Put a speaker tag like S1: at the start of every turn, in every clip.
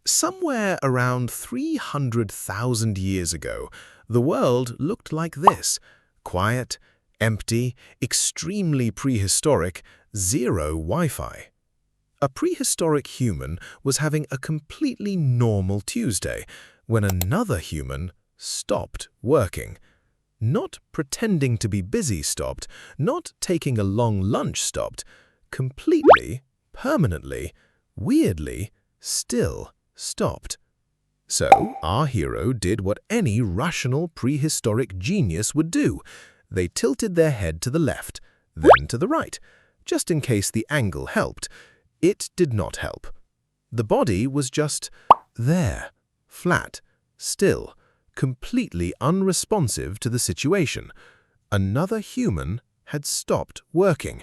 S1: Somewhere around 300,000 years ago, the world looked like this: quiet, empty, extremely prehistoric, zero Wi-Fi. A prehistoric human was having a completely normal Tuesday when another human stopped working. Not pretending to be busy stopped, not taking a long lunch stopped, completely, permanently, weirdly, still stopped. So our hero did what any rational prehistoric genius would do. They tilted their head to the left, then to the right, just in case the angle helped. It did not help. The body was just there, flat, still, completely unresponsive to the situation. Another human had stopped working,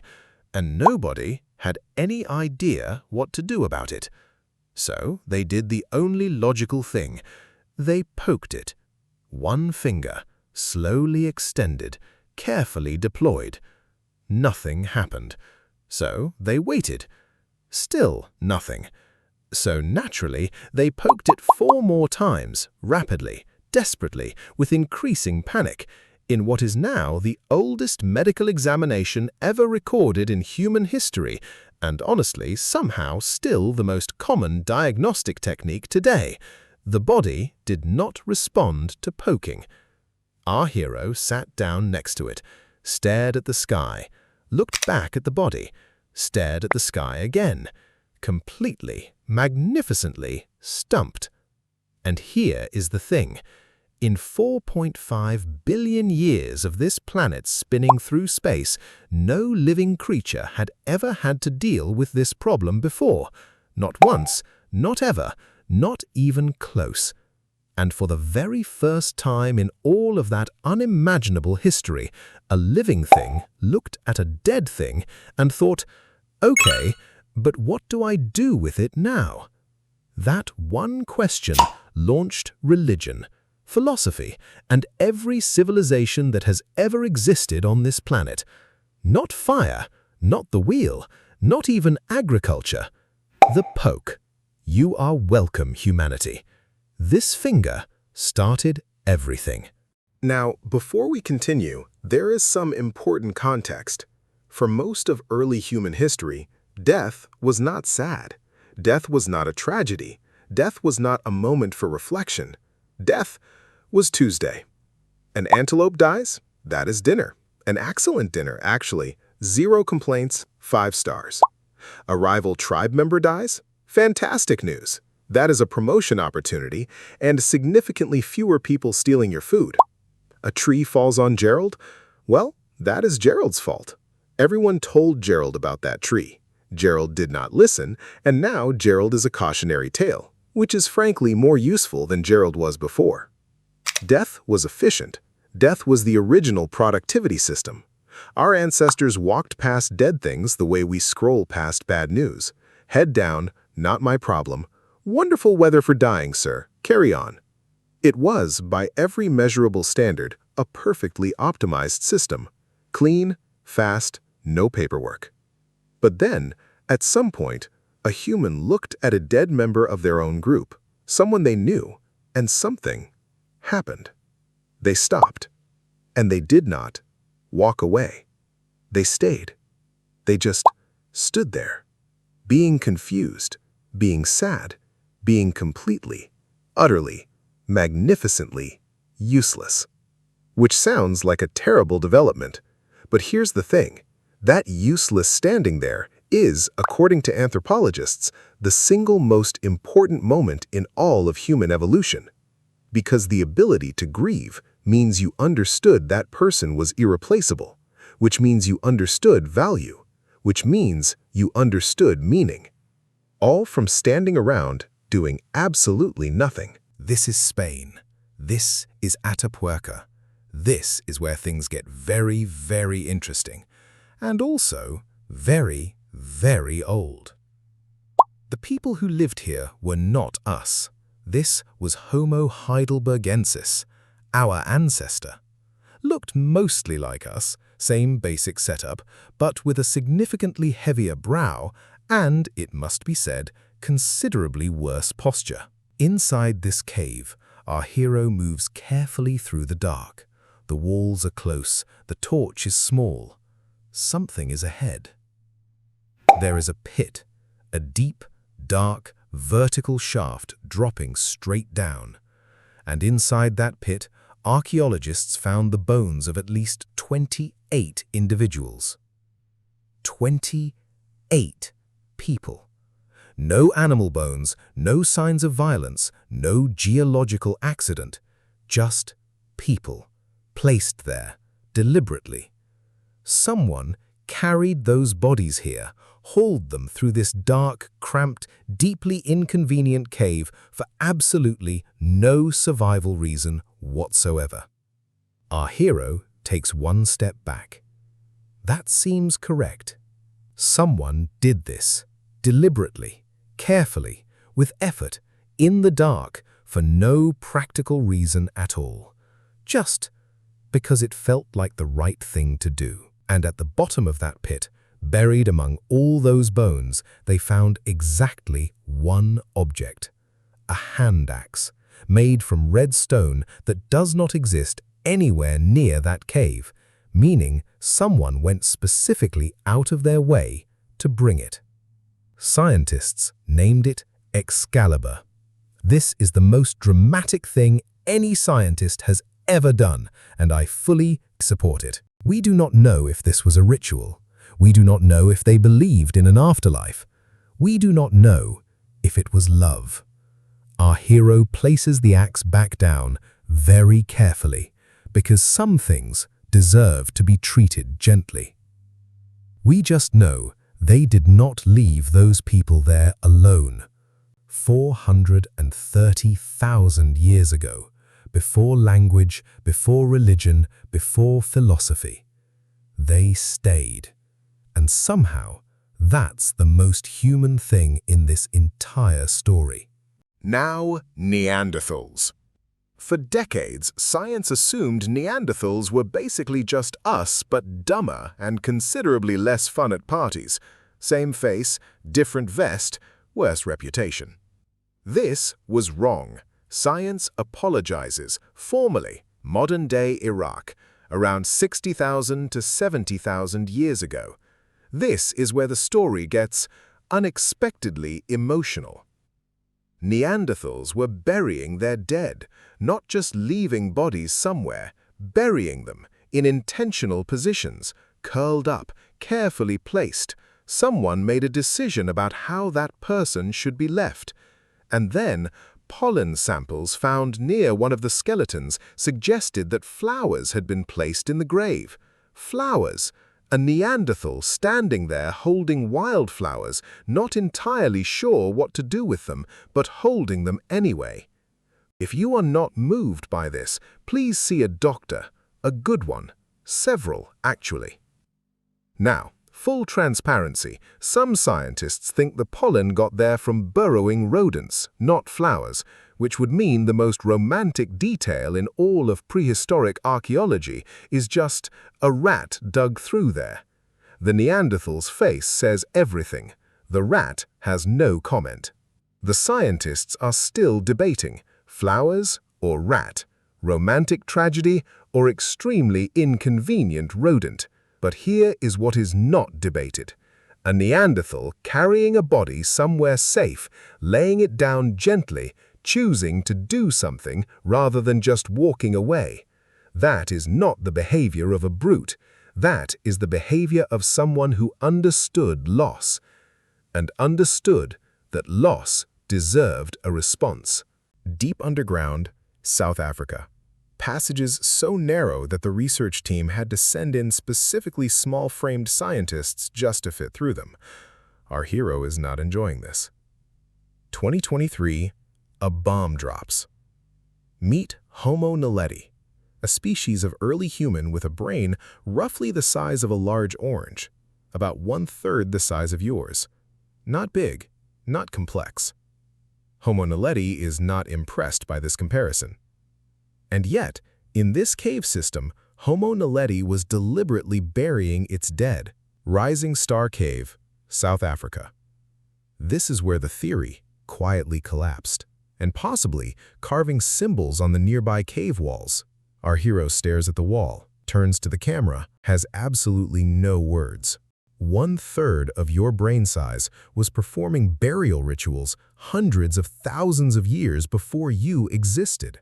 S1: and nobody had any idea what to do about it. So they did the only logical thing. They poked it. One finger, slowly extended, carefully deployed. Nothing happened. So they waited. Still nothing. So naturally, they poked it 4 more times, rapidly, desperately, with increasing panic, in what is now the oldest medical examination ever recorded in human history, and honestly, somehow still the most common diagnostic technique today. The body did not respond to poking. Our hero sat down next to it, stared at the sky, looked back at the body, stared at the sky again, completely, magnificently stumped. And here is the thing. In 4.5 billion years of this planet spinning through space, no living creature had ever had to deal with this problem before. Not once, not ever, not even close. And for the very first time in all of that unimaginable history, a living thing looked at a dead thing and thought, "Okay, but what do I do with it now?" That one question launched religion, philosophy, and every civilization that has ever existed on this planet. Not fire, not the wheel, not even agriculture. The poke. You are welcome, humanity. This finger started everything.
S2: Now, before we continue, there is some important context. For most of early human history, death was not sad. Death was not a tragedy. Death was not a moment for reflection. Death was Tuesday. An antelope dies? That is dinner. An excellent dinner, actually. 0 complaints, 5 stars. A rival tribe member dies? Fantastic news. That is a promotion opportunity and significantly fewer people stealing your food. A tree falls on Gerald? Well, that is Gerald's fault. Everyone told Gerald about that tree. Gerald did not listen, and now Gerald is a cautionary tale, which is frankly more useful than Gerald was before. Death was efficient. Death was the original productivity system. Our ancestors walked past dead things the way we scroll past bad news. Head down, not my problem. Wonderful weather for dying, sir. Carry on. It was, by every measurable standard, a perfectly optimized system. Clean, fast, no paperwork. But then, at some point, a human looked at a dead member of their own group, someone they knew, and something happened. They stopped, and they did not walk away. They stayed. They just stood there, being confused, being sad, being completely, utterly, magnificently useless. Which sounds like a terrible development. But here's the thing. That useless standing there is, according to anthropologists, the single most important moment in all of human evolution. Because the ability to grieve means you understood that person was irreplaceable, which means you understood value, which means you understood meaning. All from standing around doing absolutely nothing.
S1: This is Spain. This is Atapuerca. This is where things get very, very interesting. And also very, very old. The people who lived here were not us. This was Homo heidelbergensis, our ancestor. Looked mostly like us, same basic setup, but with a significantly heavier brow and, it must be said, considerably worse posture. Inside this cave, our hero moves carefully through the dark. The walls are close, the torch is small. Something is ahead. There is a pit, a deep, dark, vertical shaft dropping straight down. And inside that pit, archaeologists found the bones of at least 28 individuals. 28 people. No animal bones, no signs of violence, no geological accident. Just people, placed there, deliberately. Someone carried those bodies here, hauled them through this dark, cramped, deeply inconvenient cave for absolutely no survival reason whatsoever. Our hero takes one step back. That seems correct. Someone did this, deliberately, carefully, with effort, in the dark, for no practical reason at all. Just because it felt like the right thing to do. And at the bottom of that pit, buried among all those bones, they found exactly one object. A hand axe, made from red stone that does not exist anywhere near that cave, meaning someone went specifically out of their way to bring it. Scientists named it Excalibur. This is the most dramatic thing any scientist has ever done, and I fully support it. We do not know if this was a ritual. We do not know if they believed in an afterlife. We do not know if it was love. Our hero places the axe back down very carefully, because some things deserve to be treated gently. We just know they did not leave those people there alone. 430,000 years ago, before language, before religion, before philosophy. They stayed. And somehow, that's the most human thing in this entire story.
S2: Now, Neanderthals. For decades, science assumed Neanderthals were basically just us, but dumber and considerably less fun at parties. Same face, different vest, worse reputation. This was wrong. Science apologizes, formally, modern-day Iraq, around 60,000 to 70,000 years ago. This is where the story gets unexpectedly emotional. Neanderthals were burying their dead, not just leaving bodies somewhere, burying them in intentional positions, curled up, carefully placed. Someone made a decision about how that person should be left. And then, pollen samples found near one of the skeletons suggested that flowers had been placed in the grave. Flowers. A Neanderthal standing there holding wildflowers, not entirely sure what to do with them, but holding them anyway. If you are not moved by this, please see a doctor. A good one. Several, actually. Now, full transparency, some scientists think the pollen got there from burrowing rodents, not flowers, which would mean the most romantic detail in all of prehistoric archaeology is just a rat dug through there. The Neanderthal's face says everything. The rat has no comment. The scientists are still debating, flowers or rat, romantic tragedy or extremely inconvenient rodent. But here is what is not debated. A Neanderthal carrying a body somewhere safe, laying it down gently, choosing to do something rather than just walking away. That is not the behavior of a brute. That is the behavior of someone who understood loss, and understood that loss deserved a response.
S1: Deep underground, South Africa. Passages so narrow that the research team had to send in specifically small-framed scientists just to fit through them. Our hero is not enjoying this. 2023, a bomb drops. Meet Homo naledi, a species of early human with a brain roughly the size of a large orange, about 1/3 the size of yours. Not big, not complex. Homo naledi is not impressed by this comparison. And yet, in this cave system, Homo naledi was deliberately burying its dead. Rising Star Cave, South Africa. This is where the theory quietly collapsed.
S2: and possibly carving symbols on the nearby cave walls. Our hero stares at the wall, turns to the camera, has absolutely no words. 1/3 of your brain size was performing burial rituals hundreds of thousands of years before you existed.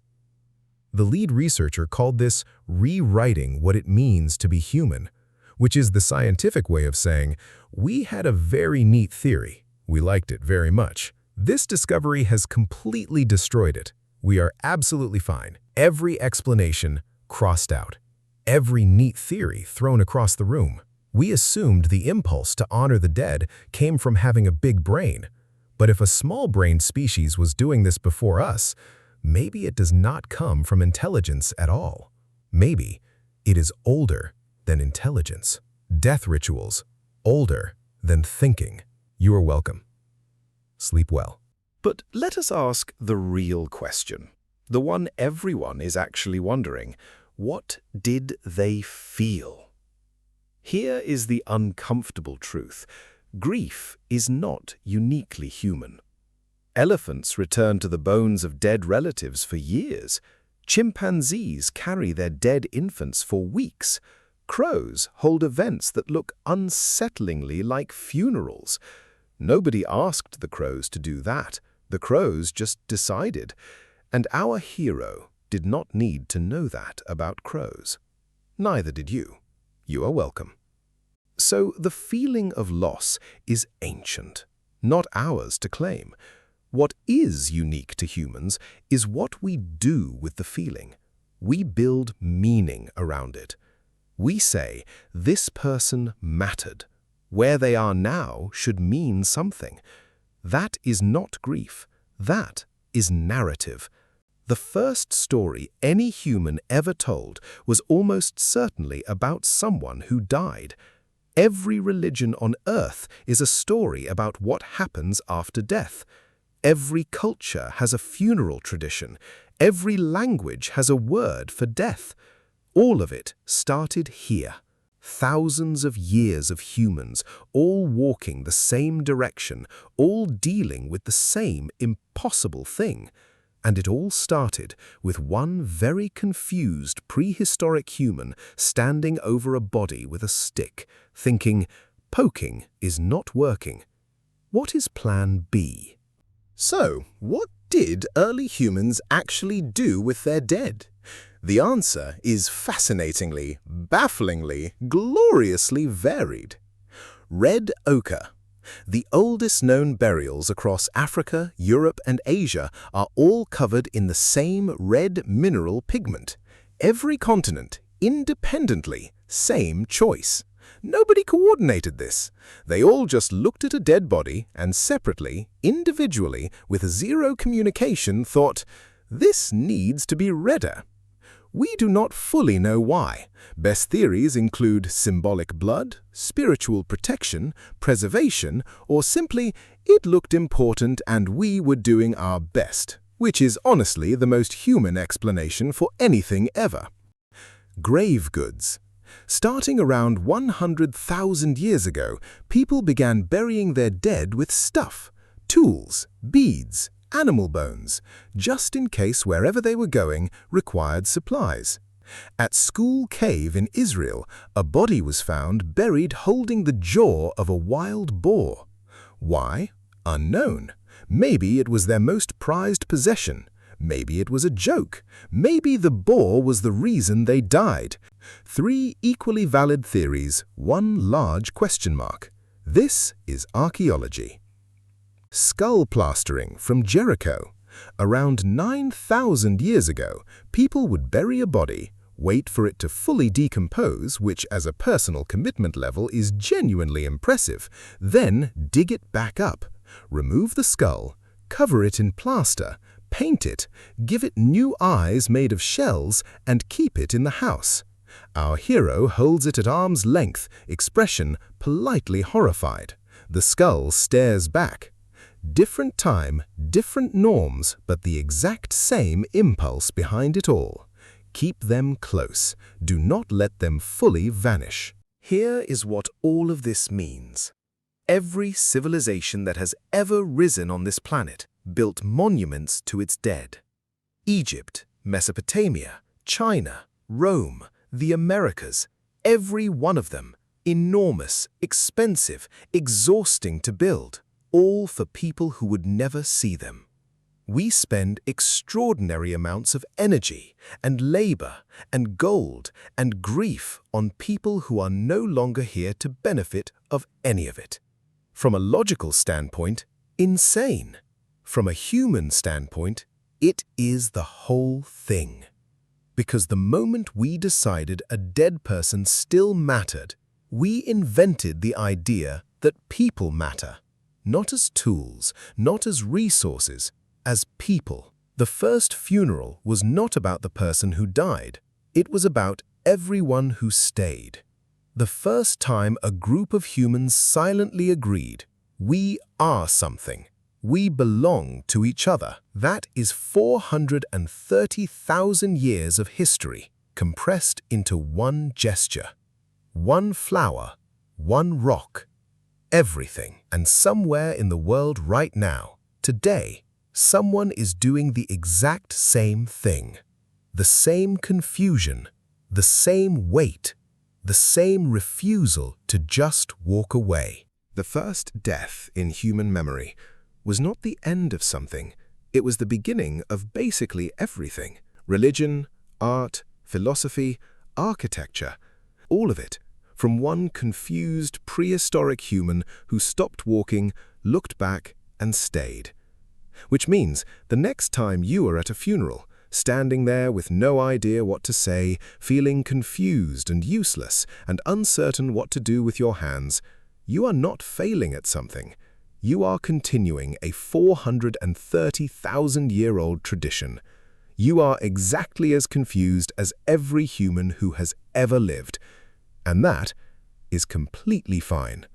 S2: The lead researcher called this rewriting what it means to be human, which is the scientific way of saying, we had a very neat theory. We liked it very much. This discovery has completely destroyed it. We are absolutely fine. Every explanation crossed out. Every neat theory thrown across the room. We assumed the impulse to honor the dead came from having a big brain. But if a small-brained species was doing this before us, maybe it does not come from intelligence at all. Maybe it is older than intelligence. Death rituals, older than thinking. You are welcome. Sleep well.
S1: But let us ask the real question, the one everyone is actually wondering. What did they feel? Here is the uncomfortable truth. Grief is not uniquely human. Elephants return to the bones of dead relatives for years. Chimpanzees carry their dead infants for weeks. Crows hold events that look unsettlingly like funerals. Nobody asked the crows to do that. The crows just decided. And our hero did not need to know that about crows. Neither did you. You are welcome. So the feeling of loss is ancient, not ours to claim. What is unique to humans is what we do with the feeling. We build meaning around it. We say, this person mattered. Where they are now should mean something. That is not grief. That is narrative. The first story any human ever told was almost certainly about someone who died. Every religion on earth is a story about what happens after death. Every culture has a funeral tradition. Every language has a word for death. All of it started here. Thousands of years of humans, all walking the same direction, all dealing with the same impossible thing. And it all started with one very confused prehistoric human standing over a body with a stick, thinking, poking is not working. What is plan B? So, what did early humans actually do with their dead? The answer is fascinatingly, bafflingly, gloriously varied. Red ochre. The oldest known burials across Africa, Europe, and Asia are all covered in the same red mineral pigment. Every continent, independently, same choice. Nobody coordinated this. They all just looked at a dead body and separately, individually, with zero communication, thought, this needs to be redder. We do not fully know why. Best theories include symbolic blood, spiritual protection, preservation, or simply, it looked important and we were doing our best, which is honestly the most human explanation for anything ever. Grave goods. Starting around 100,000 years ago, people began burying their dead with stuff, tools, beads, animal bones, just in case wherever they were going required supplies. At Skhul Cave in Israel, a body was found buried holding the jaw of a wild boar. Why? Unknown. Maybe it was their most prized possession. Maybe it was a joke. Maybe the boar was the reason they died. 3 equally valid theories, 1 large question mark. This is archaeology. Skull plastering from Jericho. Around 9,000 years ago, people would bury a body, wait for it to fully decompose, which as a personal commitment level is genuinely impressive, then dig it back up, remove the skull, cover it in plaster, paint it, give it new eyes made of shells, and keep it in the house. Our hero holds it at arm's length, expression politely horrified. The skull stares back. Different time, different norms, but the exact same impulse behind it all. Keep them close. Do not let them fully vanish. Here is what all of this means. Every civilization that has ever risen on this planet, built monuments to its dead. Egypt, Mesopotamia, China, Rome, the Americas, every one of them, enormous, expensive, exhausting to build, all for people who would never see them. We spend extraordinary amounts of energy and labor and gold and grief on people who are no longer here to benefit of any of it. From a logical standpoint, insane. From a human standpoint, it is the whole thing. Because the moment we decided a dead person still mattered, we invented the idea that people matter, not as tools, not as resources, as people. The first funeral was not about the person who died. It was about everyone who stayed. The first time a group of humans silently agreed, we are something. We belong to each other. That is 430,000 years of history compressed into one gesture. One flower, one rock, everything. And somewhere in the world right now, today, someone is doing the exact same thing. The same confusion, the same weight, the same refusal to just walk away. The first death in human memory was not the end of something. It was the beginning of basically everything. Religion, art, philosophy, architecture, all of it, from one confused prehistoric human who stopped walking, looked back, and stayed. Which means the next time you are at a funeral, standing there with no idea what to say, feeling confused and useless and uncertain what to do with your hands, you are not failing at something. You are continuing a 430,000-year-old tradition. You are exactly as confused as every human who has ever lived. And that is completely fine.